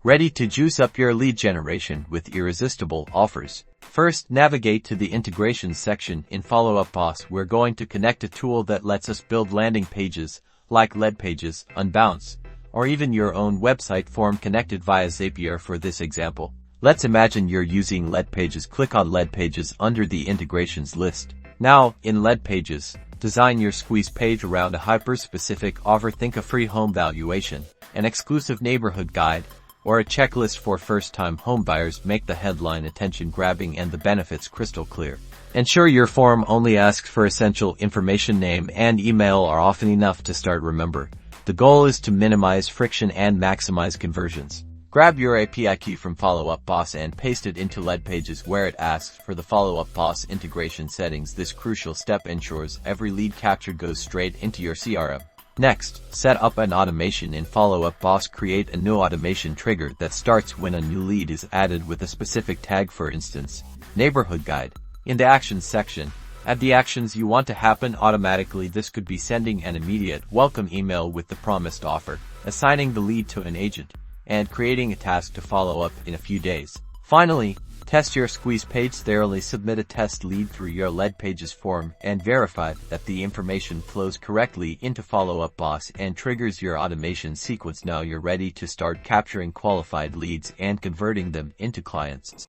Ready to juice up your lead generation with irresistible offers? First, navigate to the integrations section. In Follow Up Boss, we're going to connect a tool that lets us build landing pages, like Leadpages, Unbounce, or even your own website form connected via Zapier for this example. Let's imagine you're using Leadpages. Click on Leadpages under the integrations list. Now, in Leadpages, design your squeeze page around a hyper-specific offer. Think a free home valuation, an exclusive neighborhood guide, or a checklist for first-time homebuyers. Make the headline attention-grabbing and the benefits crystal clear. Ensure your form only asks for essential information. Name and email are often enough to start. Remember, the goal is to minimize friction and maximize conversions. Grab your API key from Follow Up Boss and paste it into Leadpages where it asks for the Follow Up Boss integration settings. This crucial step ensures every lead captured goes straight into your CRM. Next, set up an automation in Follow Up Boss. Create a new automation trigger that starts when a new lead is added with a specific tag, for instance, neighborhood guide. In the actions section, add the actions you want to happen automatically. This could be sending an immediate welcome email with the promised offer, assigning the lead to an agent, and creating a task to follow up in a few days. Finally, test your squeeze page thoroughly. Submit a test lead through your Leadpages form and verify that the information flows correctly into Follow Up Boss and triggers your automation sequence. Now you're ready to start capturing qualified leads and converting them into clients.